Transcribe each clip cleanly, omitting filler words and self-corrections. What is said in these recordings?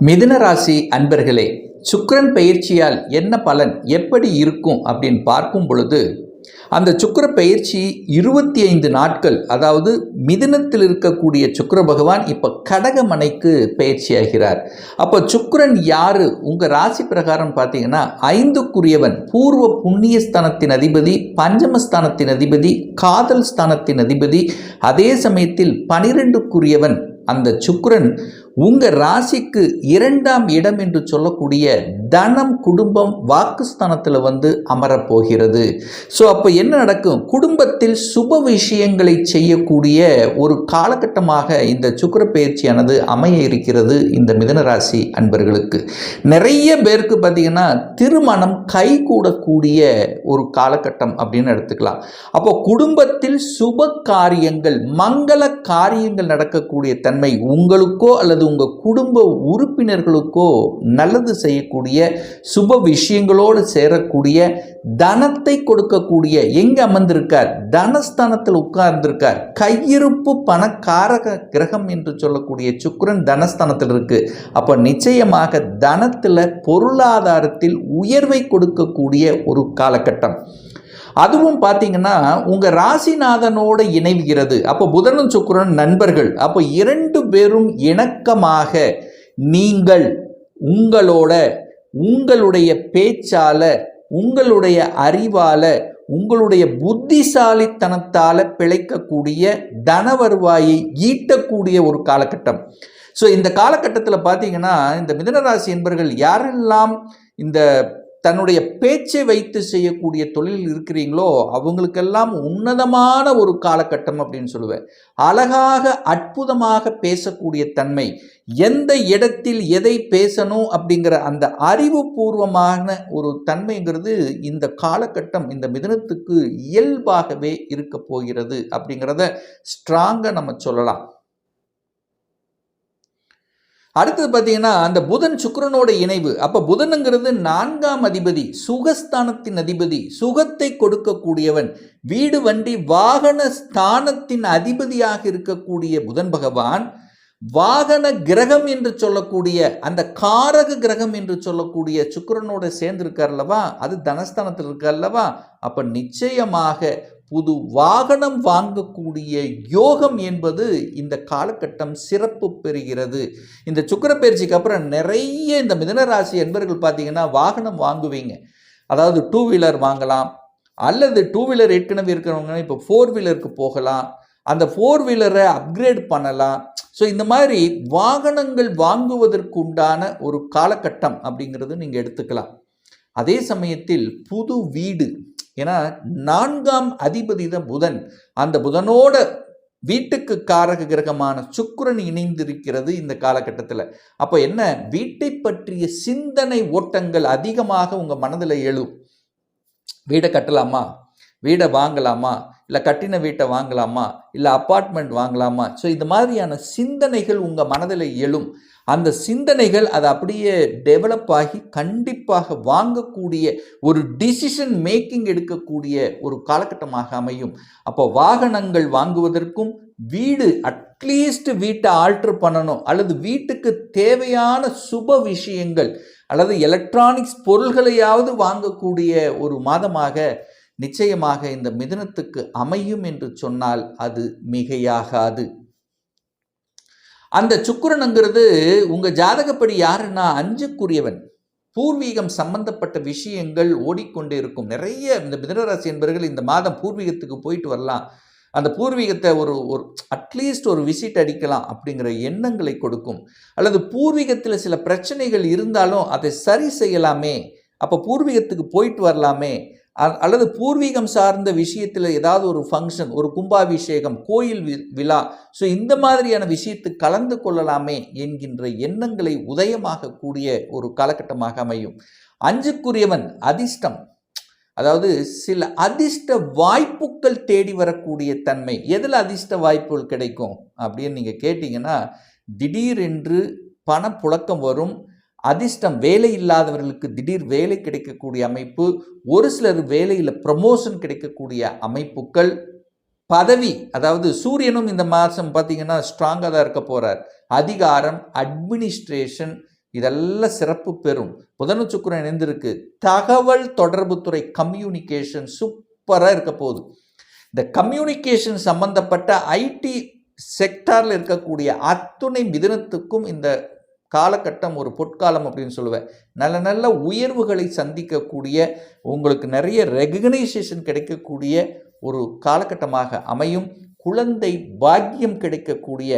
மிதுன ராசி அன்பர்களே, சுக்கிரன் பெயர்ச்சியால் என்ன பலன் எப்படி இருக்கும் அப்படின்னு பார்க்கும் பொழுது, அந்த சுக்கிர பெயர்ச்சி 25 நாட்கள், அதாவது மிதுனத்தில் இருக்கக்கூடிய சுக்கிர பகவான் இப்போ கடகமனைக்கு பெயர்ச்சியாகிறார். அப்போ சுக்கிரன் யாரு? உங்கள் ராசி பிரகாரம் பார்த்தீங்கன்னா 5க்குரியவன், பூர்வ புண்ணிய ஸ்தானத்தின் அதிபதி, பஞ்சமஸ்தானத்தின் அதிபதி, காதல் ஸ்தானத்தின் அதிபதி, அதே சமயத்தில் 12க்குரியவன் அந்த சுக்கிரன் உங்கள் ராசிக்கு 2ஆம் இடம் என்று சொல்லக்கூடிய தனம், குடும்பம், வாக்குஸ்தானத்தில் அமரப்போகிறது. ஸோ அப்போ என்ன நடக்கும்? குடும்பத்தில் சுப விஷயங்களை செய்யக்கூடிய ஒரு காலகட்டமாக இந்த சுக்கிர பெயர்ச்சியானது அமைய இருக்கிறது. இந்த மிதுன ராசி அன்பர்களுக்கு நிறைய பேருக்கு பார்த்திங்கன்னா திருமணம் கைகூடக்கூடிய ஒரு காலகட்டம் அப்படின்னு எடுத்துக்கலாம். அப்போ குடும்பத்தில் சுப காரியங்கள், மங்கள காரியங்கள் நடக்கக்கூடிய தன்மை உங்களுக்கோ அல்லது உங்கள் குடும்ப உறுப்பினர்களுக்கோ நல்லது செய்யக்கூடிய சுப விஷயங்களோடு சேரக்கூடிய, தனத்தை கொடுக்கக்கூடிய, எங்க அமர்ந்திருக்கார்? தனஸ்தானத்தில் உட்கார்ந்திருக்கார். கையிருப்பு பணக்காரக கிரகம் என்று சொல்லக்கூடிய சுக்கிரன் தனஸ்தானத்தில் இருக்கு. அப்போ நிச்சயமாக தனத்தில், பொருளாதாரத்தில் உயர்வை கொடுக்கக்கூடிய ஒரு காலகட்டம். அதுவும் பார்த்தீங்கன்னா உங்கள் ராசிநாதனோடு இணைவுகிறது. அப்போ புதனும் சுக்கிரனும் நண்பர்கள். அப்போ 2 பேரும் இணக்கமாக நீங்கள் உங்களுடைய பேச்சால, உங்களுடைய அறிவால, உங்களுடைய புத்திசாலித்தனத்தால் பிழைக்கக்கூடிய, தன வருவாயை ஈட்டக்கூடிய ஒரு காலகட்டம். ஸோ இந்த காலகட்டத்தில் பார்த்தீங்கன்னா இந்த மிதுனராசி என்பவர்கள் யாரெல்லாம் இந்த தன்னுடைய பேச்சை வைத்து செய்யக்கூடிய தொழில் இருக்கிறீங்களோ அவங்களுக்கெல்லாம் உன்னதமான ஒரு காலகட்டம் அப்படின்னு சொல்லுவேன். அழகாக அற்புதமாக பேசக்கூடிய தன்மை, எந்த இடத்தில் எதை பேசணும் அப்படிங்கிற அந்த அறிவுபூர்வமான ஒரு தன்மைங்கிறது இந்த காலகட்டம் இந்த மிதுனத்துக்கு இயல்பாகவே இருக்க போகிறது அப்படிங்கிறத ஸ்ட்ராங்காக நம்ம சொல்லலாம். அடுத்தது பார்த்தீங்கன்னா அந்த புதன் சுக்கிரனோட இணைவு. அப்போ புதனுங்கிறது 4ஆம் அதிபதி, சுகஸ்தானத்தின் அதிபதி, சுகத்தை கொடுக்கக்கூடியவன், வீடு வண்டி வாகன ஸ்தானத்தின் அதிபதியாக இருக்கக்கூடிய புதன் பகவான் வாகன கிரகம் என்று சொல்லக்கூடிய அந்த காரக கிரகம் என்று சொல்லக்கூடிய சுக்கிரனோட சேர்ந்திருக்கார் அல்லவா, அது தனஸ்தானத்தில் இருக்கார் அல்லவா. அப்போ நிச்சயமாக புது வாகனம் வாங்கக்கூடிய யோகம் என்பது இந்த காலகட்டம் சிறப்பு பெறுகிறது. இந்த சுக்கிர பயிற்சிக்கு அப்புறம் நிறைய இந்த மிதுனராசி என்பவர்கள் பார்த்தீங்கன்னா வாகனம் வாங்குவீங்க. அதாவது 2 வீலர் வாங்கலாம், அல்லது 2 வீலர் ஏற்கனவே இருக்கிறவங்க இப்போ 4 வீலருக்கு போகலாம், அந்த 4 வீலரை அப்கிரேட் பண்ணலாம். ஸோ இந்த மாதிரி வாகனங்கள் வாங்குவதற்கு உண்டான ஒரு காலகட்டம் அப்படிங்கிறது நீங்கள் எடுத்துக்கலாம். அதே சமயத்தில் புது வீடு, ஏன்னா 4ஆம் அதிபதி தான் புதன், அந்த புதனோட வீட்டுக்கு காரக கிரகமான சுக்கிரன் இணைந்திருக்கிறது இந்த காலகட்டத்தில். அப்போ என்ன, வீட்டை பற்றிய சிந்தனை ஓட்டங்கள் அதிகமாக உங்கள் மனதில் எழும். வீடை கட்டலாமா, வீடை வாங்கலாமா, இல்லை கட்டின வீட்டை வாங்கலாமா, இல்லை அப்பார்ட்மெண்ட் வாங்கலாமா. ஸோ இந்த மாதிரியான சிந்தனைகள் உங்கள் மனதில் எழும். அந்த சிந்தனைகள் அது அப்படியே டெவலப் ஆகி கண்டிப்பாக வாங்கக்கூடிய ஒரு டிசிஷன் மேக்கிங் எடுக்கக்கூடிய ஒரு காலகட்டமாக அமையும். அப்போ வாகனங்கள் வாங்குவதற்கும், வீடு அட்லீஸ்ட் வீட்டை ஆல்ட்ரு பண்ணணும், அல்லது வீட்டுக்கு தேவையான சுப விஷயங்கள் அல்லது எலக்ட்ரானிக்ஸ் பொருள்களையாவது வாங்கக்கூடிய ஒரு மாதமாக நிச்சயமாக இந்த மிதுனத்துக்கு அமையும் என்று சொன்னால் அது மிகையாகாது. அந்த சுக்கிரனுங்கிறது உங்கள் ஜாதகப்படி யாருன்னா 5க்குரியவன். பூர்வீகம் சம்பந்தப்பட்ட விஷயங்கள் ஓடிக்கொண்டே இருக்கும். நிறைய இந்த மிதுனராசி என்பவர்கள் இந்த மாதம் பூர்வீகத்துக்கு போயிட்டு வரலாம், அந்த பூர்வீகத்தை ஒரு அட்லீஸ்ட் ஒரு விசிட் அடிக்கலாம் அப்படிங்கிற எண்ணங்களை கொடுக்கும். அல்லது பூர்வீகத்தில் சில பிரச்சனைகள் இருந்தாலும் அதை சரி செய்யலாமே, அப்போ பூர்வீகத்துக்கு போயிட்டு வரலாமே, அல்லது பூர்வீகம் சார்ந்த விஷயத்தில் ஏதாவது ஒரு ஃபங்க்ஷன், ஒரு கும்பாபிஷேகம், கோயில் விழா, ஸோ இந்த மாதிரியான விஷயத்துக்கு கலந்து கொள்ளலாமே என்கின்ற எண்ணங்களை உதயமாக கூடிய ஒரு காலகட்டமாக அமையும். 5க்குரியவன் அதிர்ஷ்டம், அதாவது சில அதிர்ஷ்ட வாய்ப்புகள் தேடி வரக்கூடிய தன்மை. எதில் அதிர்ஷ்ட வாய்ப்புகள் கிடைக்கும் அப்படின்னு நீங்கள் கேட்டிங்கன்னா, திடீரென்று பணப்புழக்கம் வரும். அதிர்ஷ்டம், வேலை இல்லாதவர்களுக்கு திடீர் வேலை கிடைக்கக்கூடிய அமைப்பு, ஒரு சிலர் வேலையில் ப்ரமோஷன் கிடைக்கக்கூடிய அமைப்புகள், பதவி, அதாவது சூரியனும் இந்த மாதம் பார்த்தீங்கன்னா ஸ்ட்ராங்காக தான் இருக்க போகிறார். அதிகாரம், அட்மினிஸ்ட்ரேஷன், இதெல்லாம் சிறப்பு பெறும். புதனும் சுக்கிரன் இணைந்திருக்கு. தகவல் தொடர்பு துறை கம்யூனிகேஷன் சூப்பராக இருக்க போகுது. இந்த கம்யூனிகேஷன் சம்பந்தப்பட்ட ஐடி செக்டாரில் இருக்கக்கூடிய அத்துணை மிதுனத்துக்கும் இந்த காலகட்டம் ஒரு பொற்காலம் அப்படின்னு சொல்லுவேன். நல்ல நல்ல உயர்வுகளை சந்திக்கக்கூடிய, உங்களுக்கு நிறைய ரெகக்னைசேஷன் கிடைக்கக்கூடிய ஒரு காலகட்டமாக அமையும். குழந்தை பாக்கியம் கிடைக்கக்கூடிய,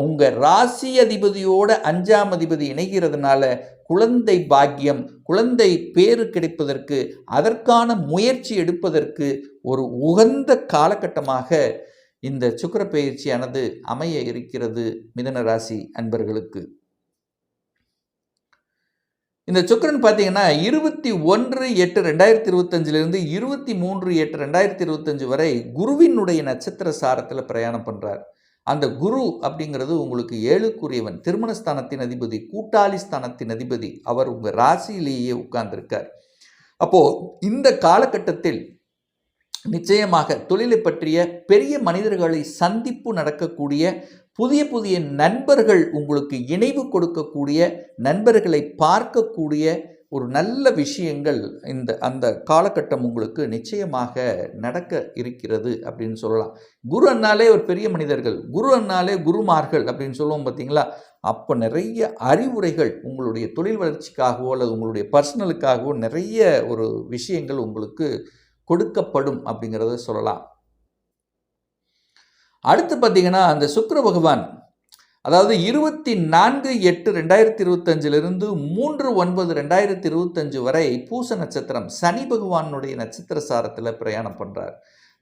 உங்கள் ராசி அதிபதியோட 5ஆம் அதிபதி இணைகிறதுனால குழந்தை பாக்கியம், குழந்தை பேறு கிடைப்பதற்கு, அதற்கான முயற்சி எடுப்பதற்கு ஒரு உகந்த காலகட்டமாக இந்த சுக்கிர பெயர்ச்சியானது அமைய இருக்கிறது மிதுன ராசி அன்பர்களுக்கு. இந்த சுக்கிரன் பார்த்தீங்கன்னா 21/8/2025 23/8/2025 வரை குருவினுடைய நட்சத்திர சாரத்தில் பிரயாணம் பண்ணுறார். அந்த குரு அப்படிங்கிறது உங்களுக்கு 7க்குரியவன், திருமணஸ்தானத்தின் அதிபதி, கூட்டாளி ஸ்தானத்தின் அதிபதி. அவர் உங்கள் ராசியிலேயே உட்கார்ந்திருக்கார். அப்போது இந்த காலகட்டத்தில் நிச்சயமாக தொழிலை பற்றிய பெரிய மனிதர்களை சந்திப்பு நடக்கக்கூடிய, புதிய புதிய நண்பர்கள் உங்களுக்கு இணைவு கொடுக்கக்கூடிய, நண்பர்களை பார்க்கக்கூடிய ஒரு நல்ல விஷயங்கள் அந்த காலகட்டம் உங்களுக்கு நிச்சயமாக நடக்க இருக்கிறது அப்படின்னு சொல்லலாம். குரு அண்ணாலே ஒரு பெரிய மனிதர்கள், குரு அண்ணாலே குருமார்கள் அப்படின்னு சொல்லுவோம் பார்த்தீங்களா? அப்போ நிறைய அறிவுரைகள் உங்களுடைய தொழில் வளர்ச்சிக்காகவோ அல்லது உங்களுடைய பர்சனலுக்காகவோ நிறைய ஒரு விஷயங்கள் உங்களுக்கு கொடுக்கப்படும் அப்படிங்கிறத சொல்லலாம். அடுத்து பார்த்தீங்கன்னா அந்த சுக்கிர பகவான், அதாவது 24/8/2025 3/9/2025 வரை பூச நட்சத்திரம் சனி பகவானுடைய நட்சத்திர சாரத்தில் பிரயாணம் பண்ணுறார்.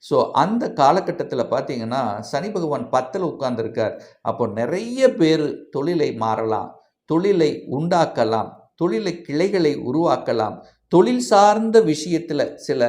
ஸோ அந்த காலகட்டத்தில் பார்த்தீங்கன்னா சனி பகவான் 10ல் உட்கார்ந்துருக்கார். அப்போ நிறைய பேர் தொழிலை மாறலாம், தொழிலை உண்டாக்கலாம், தொழிலை கிளைகளை உருவாக்கலாம், தொழில் சார்ந்த விஷயத்தில் சில,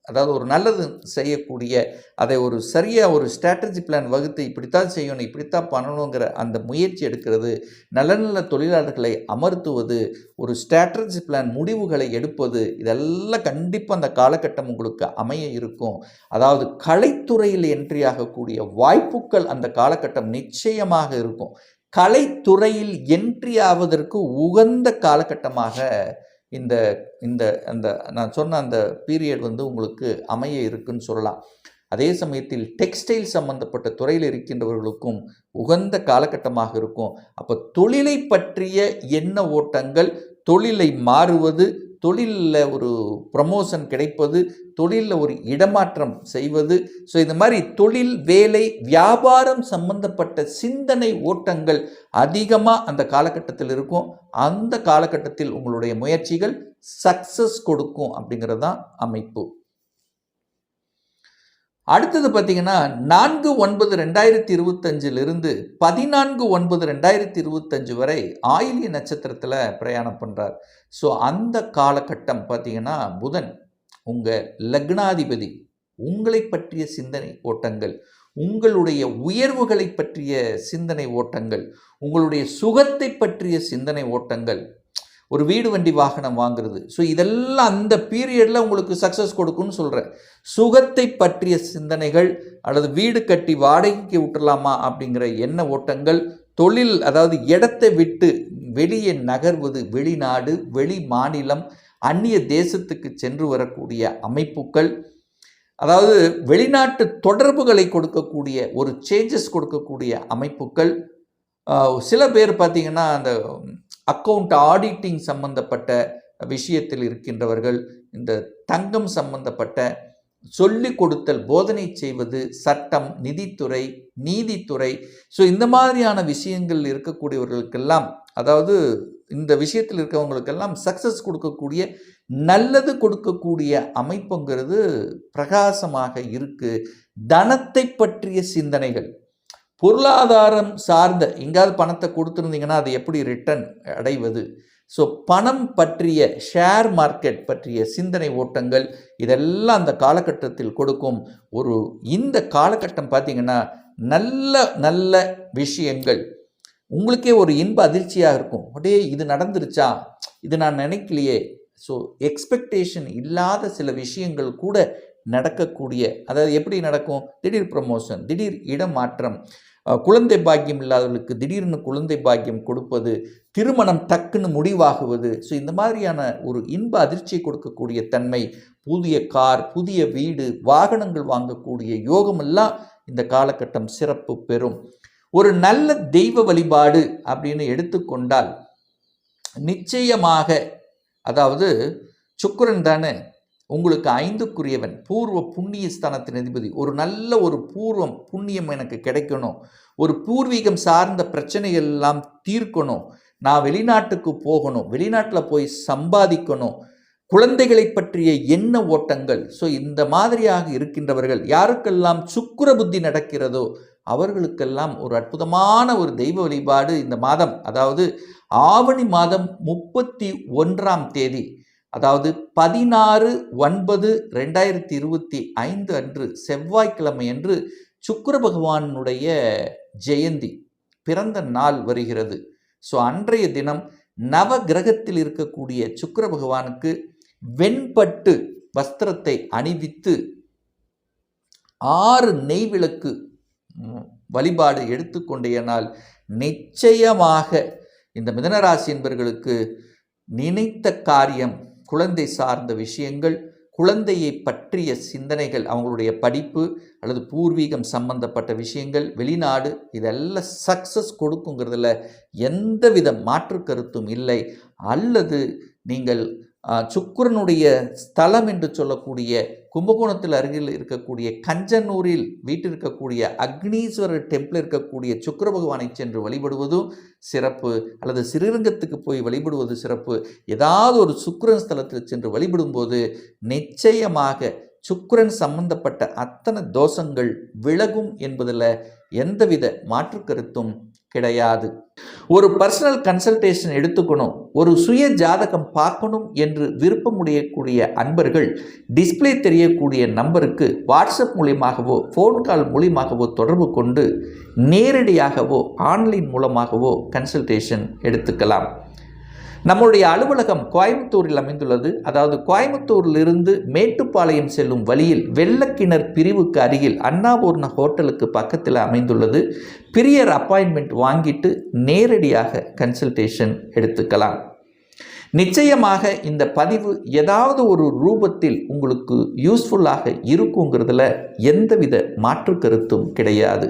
அதாவது ஒரு நல்லது செய்யக்கூடிய, அதை ஒரு சரியாக ஒரு ஸ்ட்ராட்டஜி பிளான் வகுத்து இப்படித்தான் செய்யணும், இப்படித்தான் பண்ணணுங்கிற அந்த முயற்சி எடுக்கிறது, நல்ல நல்ல தொழிலாளர்களை அமர்த்துவது, ஒரு ஸ்ட்ராட்டஜி பிளான் முடிவுகளை எடுப்பது, இதெல்லாம் கண்டிப்பாக அந்த காலகட்டம் உங்களுக்கு அமைய இருக்கும். அதாவது கலைத்துறையில் என்ட்ரி ஆகக்கூடிய வாய்ப்புகள் அந்த காலகட்டம் நிச்சயமாக இருக்கும். கலைத்துறையில் என்ட்ரி ஆவதற்கு உகந்த காலகட்டமாக இந்த இந்த அந்த நான் சொன்ன அந்த பீரியட் உங்களுக்கு அமைய இருக்குன்னு சொல்லலாம். அதே சமயத்தில் டெக்ஸ்டைல் சம்பந்தப்பட்ட துறையில் இருக்கின்றவர்களுக்கும் உகந்த காலகட்டமாக இருக்கும். அப்போ தொழிலை பற்றிய எண்ண ஓட்டங்கள், தொழிலை மாறுவது, தொழிலில் ஒரு ப்ரமோஷன் கிடைப்பது, தொழிலில் ஒரு இடமாற்றம் செய்வது, ஸோ இந்த மாதிரி தொழில், வேலை, வியாபாரம் சம்பந்தப்பட்ட சிந்தனை ஓட்டங்கள் அதிகமாக அந்த காலகட்டத்தில் இருக்கும். அந்த காலகட்டத்தில் உங்களுடைய முயற்சிகள் சக்ஸஸ் கொடுக்கும் அப்படிங்கிறது தான் அமைப்பு. அடுத்தது பார்த்தீங்கன்னா 4/9/2025 14/9/2025 வரை ஆயில்ய நட்சத்திரத்தில் பிரயாணம் பண்ணுறார். ஸோ அந்த காலகட்டம் பார்த்தீங்கன்னா புதன் உங்கள் லக்னாதிபதி, உங்களை பற்றிய சிந்தனை ஓட்டங்கள், உங்களுடைய உயர்வுகளை பற்றிய சிந்தனை ஓட்டங்கள், உங்களுடைய சுகத்தை பற்றிய சிந்தனை ஓட்டங்கள், ஒரு வீடு வண்டி வாகனம் வாங்குறது, ஸோ இதெல்லாம் அந்த பீரியடில் உங்களுக்கு சக்ஸஸ் கொடுக்குன்னு சொல்கிறேன். சுகத்தை பற்றிய சிந்தனைகள், அல்லது வீடு கட்டி வாடகைக்கு விட்டுடலாமா அப்படிங்கிற எண்ண ஓட்டங்கள், தொழில், அதாவது இடத்தை விட்டு வெளியே நகர்வது, வெளிநாடு, வெளி மாநிலம், அந்நிய தேசத்துக்கு சென்று வரக்கூடிய அமைப்புகள், அதாவது வெளிநாட்டு தொடர்புகளை கொடுக்கக்கூடிய ஒரு சேஞ்சஸ் கொடுக்கக்கூடிய அமைப்புகள். சில பேர் பார்த்திங்கன்னா அந்த அக்கௌண்ட் ஆடிட்டிங் சம்பந்தப்பட்ட விஷயத்தில் இருக்கின்றவர்கள், இந்த தங்கம் சம்பந்தப்பட்ட சொல்லிக் கொடுத்தல், போதனை செய்வது, சட்டம், நிதித்துறை, நீதித்துறை, ஸோ இந்த மாதிரியான விஷயங்கள் இருக்கக்கூடியவர்களுக்கெல்லாம், அதாவது இந்த விஷயத்தில் இருக்கவங்களுக்கெல்லாம் சக்ஸஸ் கொடுக்கக்கூடிய, நல்லது கொடுக்கக்கூடிய அமைப்புங்கிறது பிரகாசமாக இருக்குது. தனத்தை பற்றிய சிந்தனைகள், பொருளாதாரம் சார்ந்த எங்காவது பணத்தை கொடுத்துருந்தீங்கன்னா அதை எப்படி ரிட்டர்ன் அடைவது, ஸோ பணம் பற்றிய, ஷேர் மார்க்கெட் பற்றிய சிந்தனை ஓட்டங்கள், இதெல்லாம் அந்த காலகட்டத்தில் கொடுக்கும். இந்த காலகட்டம் பார்த்திங்கன்னா நல்ல நல்ல விஷயங்கள் உங்களுக்கே ஒரு இன்ப அதிர்ச்சியாக இருக்கும். அப்படியே இது நடந்துருச்சா, இது நான் நினைக்கலையே, ஸோ எக்ஸ்பெக்டேஷன் இல்லாத சில விஷயங்கள் கூட நடக்கக்கூடிய, அதாவது எப்படி நடக்கும், திடீர் ப்ரமோஷன், திடீர் இடமாற்றம், குழந்தை பாக்கியம் இல்லாதவர்களுக்கு திடீர்னு குழந்தை பாக்கியம் கொடுப்பது, திருமணம் டக்குன்னு முடிவாகுவது. ஸோ இந்த மாதிரியான ஒரு இன்ப அதிர்ச்சியை கொடுக்கக்கூடிய தன்மை, புதிய கார், புதிய வீடு, வாகனங்கள் வாங்கக்கூடிய யோகமெல்லாம் இந்த காலகட்டம் சிறப்பு பெறும். ஒரு நல்ல தெய்வ வழிபாடு அப்படின்னு எடுத்துக்கொண்டால் நிச்சயமாக, அதாவது சுக்கிரன் தானே உங்களுக்கு 5க்குரியவன், பூர்வ புண்ணிய ஸ்தானத்தின் அதிபதி. ஒரு நல்ல ஒரு பூர்வம் புண்ணியம் எனக்கு கிடைக்கணும், ஒரு பூர்வீகம் சார்ந்த பிரச்சனைகள் எல்லாம் தீர்க்கணும், நான் வெளிநாட்டுக்கு போகணும், வெளிநாட்டில் போய் சம்பாதிக்கணும், குழந்தைகளை பற்றிய எண்ண ஓட்டங்கள். ஸோ இந்த மாதிரியாக இருக்கின்றவர்கள், யாருக்கெல்லாம் சுக்கிர புத்தி நடக்கிறதோ அவர்களுக்கெல்லாம் ஒரு அற்புதமான ஒரு தெய்வ வழிபாடு இந்த மாதம், அதாவது ஆவணி மாதம் 31ஆம் தேதி, அதாவது 16/9/2025 அன்று செவ்வாய்க்கிழமை அன்று சுக்கிர பகவானுடைய ஜெயந்தி பிறந்த நாள் வருகிறது. ஸோ அன்றைய தினம் நவ கிரகத்தில் இருக்கக்கூடிய சுக்கிர பகவானுக்கு வெண்பட்டு வஸ்திரத்தை அணிவித்து 6 நெய் விளக்கு வழிபாடு எடுத்துக்கொண்டேனால் நிச்சயமாக இந்த மிதுனராசி என்பவர்களுக்கு நினைத்த காரியம், குழந்தை சார்ந்த விஷயங்கள், குழந்தையை பற்றிய சிந்தனைகள், அவங்களுடைய படிப்பு அல்லது பூர்வீகம் சம்பந்தப்பட்ட விஷயங்கள், வெளிநாடு, இதெல்லாம் சக்ஸஸ் கொடுக்குங்கிறதுல எந்தவித மாற்று கருத்தும் இல்லை. அல்லது நீங்கள் சுக்கிரனுடைய ஸ்தலம் என்று சொல்லக்கூடிய கும்பகோணத்தில் அருகில் இருக்கக்கூடிய கஞ்சனூரில் வீட்டிருக்கக்கூடிய அக்னீஸ்வரர் டெம்பிள் இருக்கக்கூடிய சுக்கிர பகவானை சென்று வழிபடுவதும் சிறப்பு, அல்லது ஸ்ரீரங்கத்துக்கு போய் வழிபடுவது சிறப்பு. ஏதாவது ஒரு சுக்கிரன் ஸ்தலத்தில் சென்று வழிபடும்போது நிச்சயமாக சுக்கிரன் சம்பந்தப்பட்ட அத்தனை தோஷங்கள் விலகும் என்பதில் எந்தவித மாற்று கருத்தும் கிடையாது. ஒரு பர்சனல் கன்சல்டேஷன் எடுத்துக்கணும், ஒரு சுய ஜாதகம் பார்க்கணும் என்று விருப்பமுடையக்கூடிய அன்பர்கள் டிஸ்பிளே தெரியக்கூடிய நம்பருக்கு வாட்ஸ்அப் மூலியமாகவோ ஃபோன் கால் மூலியமாகவோ தொடர்பு கொண்டு நேரடியாகவோ ஆன்லைன் மூலமாகவோ கன்சல்டேஷன் எடுத்துக்கலாம். நம்முடைய அலுவலகம் கோயம்புத்தூரில் அமைந்துள்ளது. அதாவது கோயம்புத்தூரிலிருந்து மேட்டுப்பாளையம் செல்லும் வழியில் வெள்ளக்கிணர் பிரிவுக்கு அருகில் அண்ணாபூர்ண ஹோட்டலுக்கு பக்கத்தில் அமைந்துள்ளது. பிரியர் அப்பாயின்மெண்ட் வாங்கிட்டு நேரடியாக கன்சல்டேஷன் எடுத்துக்கலாம். நிச்சயமாக இந்த பதிவு ஏதாவது ஒரு ரூபத்தில் உங்களுக்கு யூஸ்ஃபுல்லாக இருக்குங்கிறதுல எந்தவித மாற்று கருத்தும் கிடையாது.